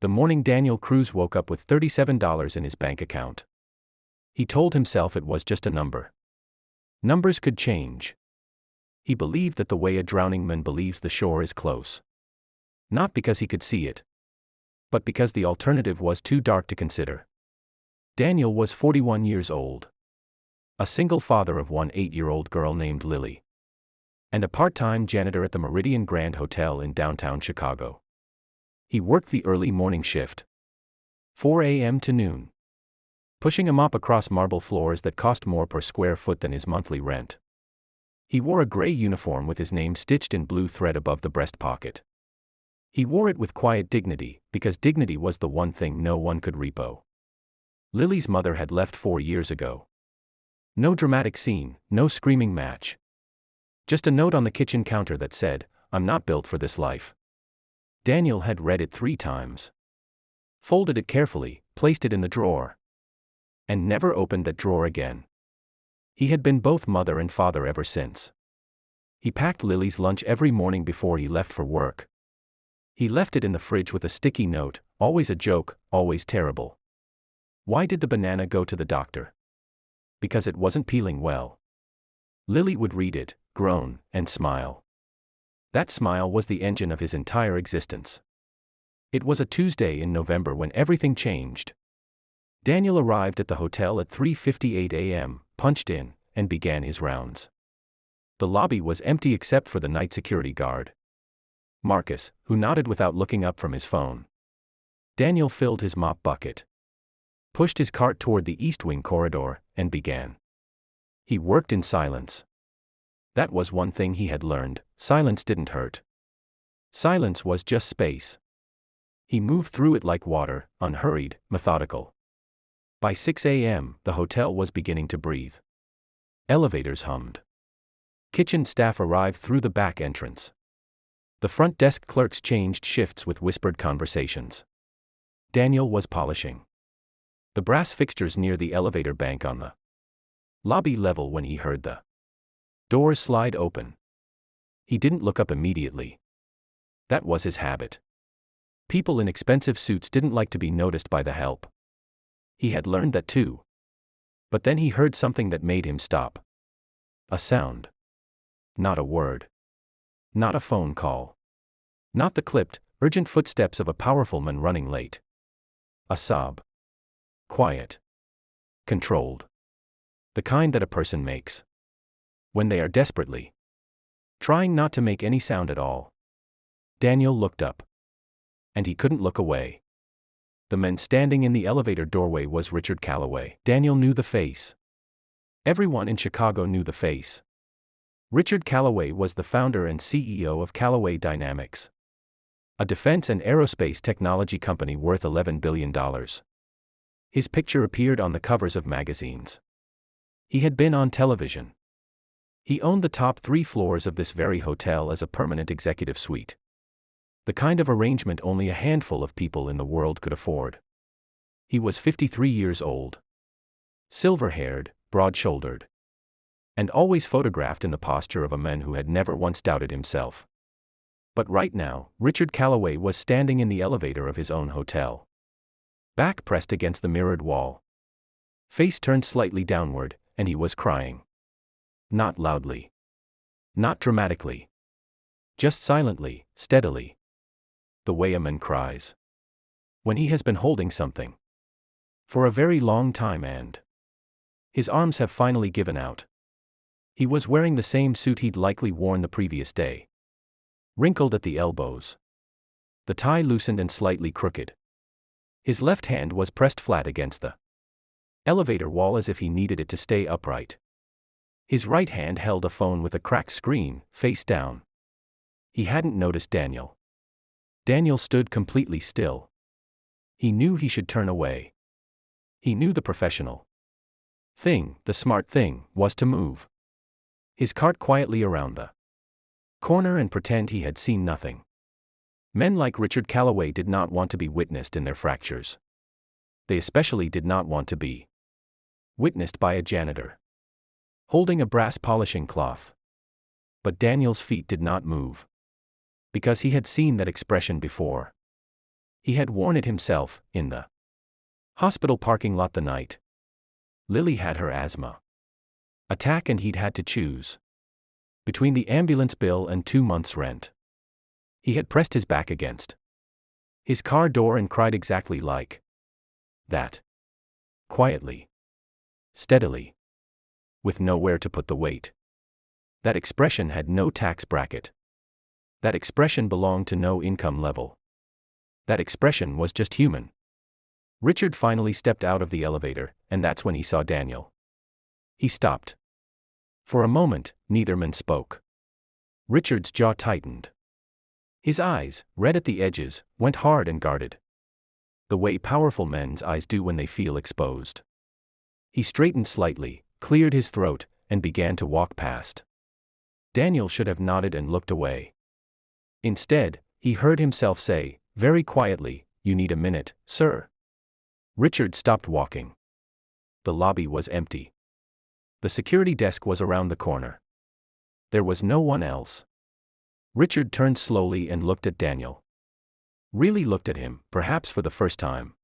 The morning Daniel Cruz woke up with $37 in his bank account. He told himself it was just a number. Numbers could change. He believed that the way a drowning man believes the shore is close. Not because he could see it, but because the alternative was too dark to consider. Daniel was 41 years old. A single father of one 8-year-old girl named Lily. And a part-time janitor at the Meridian Grand Hotel in downtown Chicago. He worked the early morning shift. 4 a.m. to noon. Pushing a mop across marble floors that cost more per square foot than his monthly rent. He wore a gray uniform with his name stitched in blue thread above the breast pocket. He wore it with quiet dignity, because dignity was the one thing no one could repo. Lily's mother had left 4 years ago. No dramatic scene, no screaming match. Just a note on the kitchen counter that said, "I'm not built for this life." Daniel had read it 3 times. Folded it carefully, placed it in the drawer. And never opened that drawer again. He had been both mother and father ever since. He packed Lily's lunch every morning before he left for work. He left it in the fridge with a sticky note, always a joke, always terrible. Why did the banana go to the doctor? Because it wasn't peeling well. Lily would read it, groan, and smile. That smile was the engine of his entire existence. It was a Tuesday in November when everything changed. Daniel arrived at the hotel at 3:58 a.m., punched in, and began his rounds. The lobby was empty except for the night security guard, Marcus, who nodded without looking up from his phone. Daniel filled his mop bucket, pushed his cart toward the East Wing corridor, and began. He worked in silence. That was one thing he had learned: silence didn't hurt. Silence was just space. He moved through it like water, unhurried, methodical. By 6 a.m., the hotel was beginning to breathe. Elevators hummed. Kitchen staff arrived through the back entrance. The front desk clerks changed shifts with whispered conversations. Daniel was polishing the brass fixtures near the elevator bank on the lobby level when he heard the doors slide open. He didn't look up immediately. That was his habit. People in expensive suits didn't like to be noticed by the help. He had learned that too. But then he heard something that made him stop. A sound. Not a word. Not a phone call. Not the clipped, urgent footsteps of a powerful man running late. A sob. Quiet. Controlled. The kind that a person makes when they are desperately trying not to make any sound at all. Daniel looked up. And he couldn't look away. The man standing in the elevator doorway was Richard Calloway. Daniel knew the face. Everyone in Chicago knew the face. Richard Calloway was the founder and CEO of Callaway Dynamics, a defense and aerospace technology company worth $11 billion. His picture appeared on the covers of magazines. He had been on television. He owned the top 3 floors of this very hotel as a permanent executive suite. The kind of arrangement only a handful of people in the world could afford. He was 53 years old. Silver-haired, broad-shouldered. And always photographed in the posture of a man who had never once doubted himself. But right now, Richard Calloway was standing in the elevator of his own hotel. Back pressed against the mirrored wall. Face turned slightly downward, and he was crying. Not loudly. Not dramatically. Just silently, steadily. The way a man cries when he has been holding something for a very long time and his arms have finally given out. He was wearing the same suit he'd likely worn the previous day. Wrinkled at the elbows. The tie loosened and slightly crooked. His left hand was pressed flat against the elevator wall as if he needed it to stay upright. His right hand held a phone with a cracked screen, face down. He hadn't noticed Daniel. Daniel stood completely still. He knew he should turn away. He knew the professional thing, the smart thing, was to move his cart quietly around the corner and pretend he had seen nothing. Men like Richard Calloway did not want to be witnessed in their fractures. They especially did not want to be witnessed by a janitor holding a brass polishing cloth. But Daniel's feet did not move. Because he had seen that expression before. He had worn it himself, in the hospital parking lot the night Lily had her asthma attack and he'd had to choose between the ambulance bill and 2 months' rent. He had pressed his back against his car door and cried exactly like that. Quietly. Steadily. With nowhere to put the weight. That expression had no tax bracket. That expression belonged to no income level. That expression was just human. Richard finally stepped out of the elevator, and that's when he saw Daniel. He stopped. For a moment, neither man spoke. Richard's jaw tightened. His eyes, red at the edges, went hard and guarded. The way powerful men's eyes do when they feel exposed. He straightened slightly, cleared his throat, and began to walk past. Daniel should have nodded and looked away. Instead, he heard himself say, very quietly, "You need a minute, sir." Richard stopped walking. The lobby was empty. The security desk was around the corner. There was no one else. Richard turned slowly and looked at Daniel. Really looked at him, perhaps for the first time.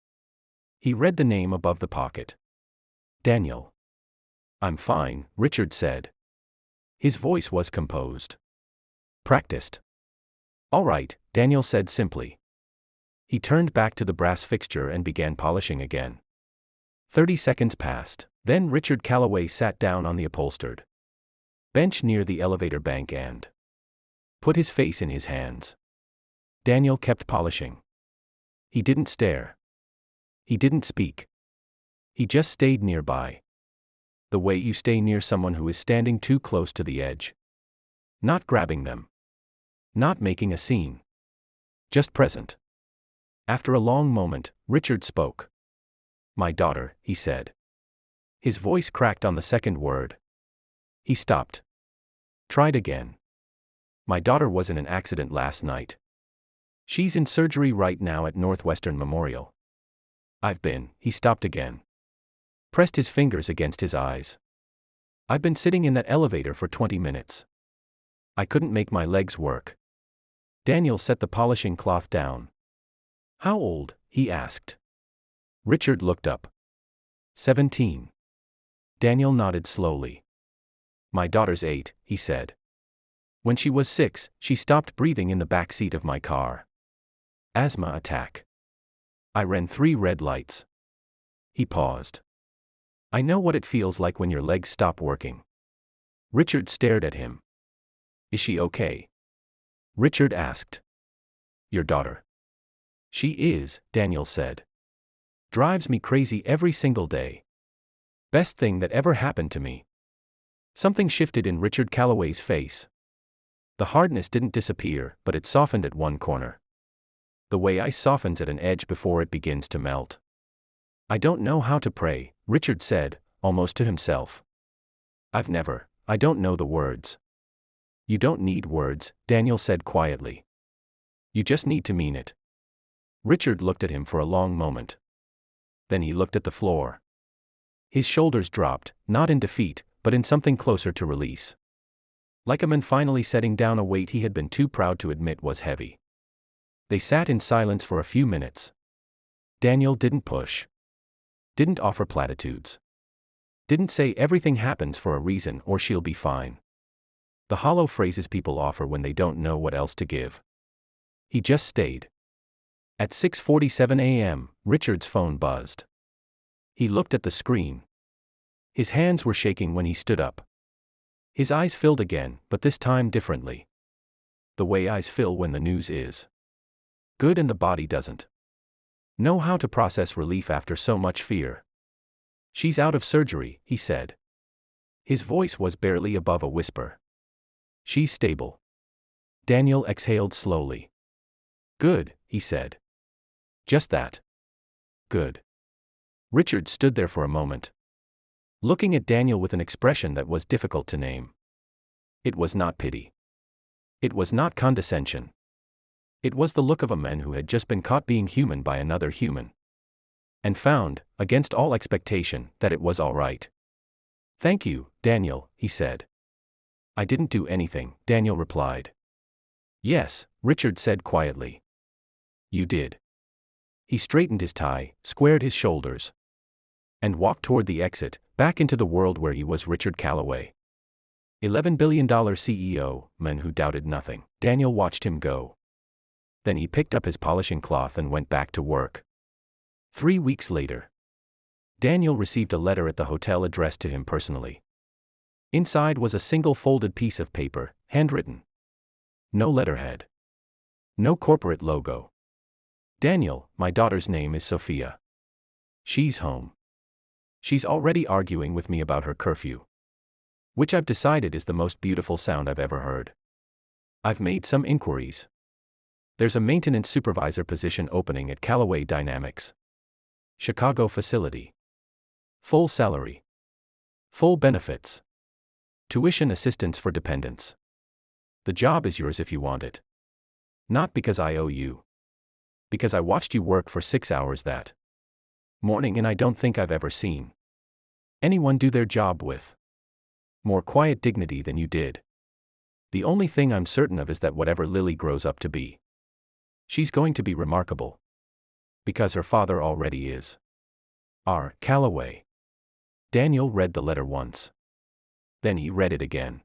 He read the name above the pocket. Daniel. "I'm fine," Richard said. His voice was composed. "Practiced?" "All right," Daniel said simply. He turned back to the brass fixture and began polishing again. 30 seconds passed. Then Richard Calloway sat down on the upholstered bench near the elevator bank and put his face in his hands. Daniel kept polishing. He didn't stare. He didn't speak. He just stayed nearby. The way you stay near someone who is standing too close to the edge. Not grabbing them. Not making a scene. Just present. After a long moment, Richard spoke. "My daughter," he said. His voice cracked on the second word. He stopped. Tried again. "My daughter was in an accident last night. She's in surgery right now at Northwestern Memorial. He stopped again. Pressed his fingers against his eyes. "I've been sitting in that elevator for 20 minutes. I couldn't make my legs work." Daniel set the polishing cloth down. "How old?" he asked. Richard looked up. 17. Daniel nodded slowly. "My daughter's 8, he said. When she was 6, she stopped breathing in the back seat of my car. Asthma attack. I ran 3 red lights." He paused. "I know what it feels like when your legs stop working." Richard stared at him. "Is she okay?" Richard asked. "Your daughter?" "She is," Daniel said. "Drives me crazy every single day. Best thing that ever happened to me." Something shifted in Richard Calloway's face. The hardness didn't disappear, but it softened at one corner. The way ice softens at an edge before it begins to melt. "I don't know how to pray," Richard said, almost to himself. I don't know the words." "You don't need words," Daniel said quietly. "You just need to mean it." Richard looked at him for a long moment. Then he looked at the floor. His shoulders dropped, not in defeat, but in something closer to release. Like a man finally setting down a weight he had been too proud to admit was heavy. They sat in silence for a few minutes. Daniel didn't push. Didn't offer platitudes. Didn't say everything happens for a reason or she'll be fine. The hollow phrases people offer when they don't know what else to give. He just stayed. At 6:47 a.m., Richard's phone buzzed. He looked at the screen. His hands were shaking when he stood up. His eyes filled again, but this time differently. The way eyes fill when the news is good and the body doesn't know how to process relief after so much fear. "She's out of surgery," he said. His voice was barely above a whisper. "She's stable." Daniel exhaled slowly. "Good," he said. "Just that." "Good." Richard stood there for a moment, looking at Daniel with an expression that was difficult to name. It was not pity. It was not condescension. It was the look of a man who had just been caught being human by another human. And found, against all expectation, that it was all right. "Thank you, Daniel," he said. "I didn't do anything," Daniel replied. "Yes," Richard said quietly. "You did." He straightened his tie, squared his shoulders, and walked toward the exit, back into the world where he was Richard Calloway. $11 billion CEO, man who doubted nothing. Daniel watched him go. Then he picked up his polishing cloth and went back to work. 3 weeks later, Daniel received a letter at the hotel addressed to him personally. Inside was a single folded piece of paper, handwritten. No letterhead. No corporate logo. Daniel, my daughter's name is Sophia. She's home. She's already arguing with me about her curfew, which I've decided is the most beautiful sound I've ever heard. I've made some inquiries. There's a maintenance supervisor position opening at Callaway Dynamics Chicago facility. Full salary. Full benefits. Tuition assistance for dependents. The job is yours if you want it. Not because I owe you. Because I watched you work for 6 hours that morning and I don't think I've ever seen anyone do their job with more quiet dignity than you did. The only thing I'm certain of is that whatever Lily grows up to be, she's going to be remarkable. Because her father already is. R. Calloway. Daniel read the letter once. Then he read it again.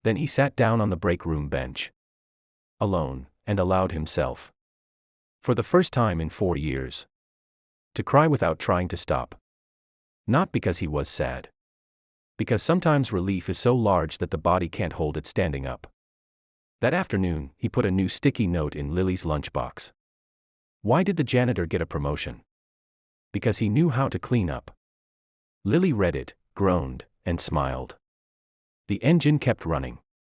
Then he sat down on the break room bench. Alone, and allowed himself, for the first time in 4 years, to cry without trying to stop. Not because he was sad. Because sometimes relief is so large that the body can't hold it standing up. That afternoon, he put a new sticky note in Lily's lunchbox. Why did the janitor get a promotion? Because he knew how to clean up. Lily read it, groaned, and smiled. The engine kept running.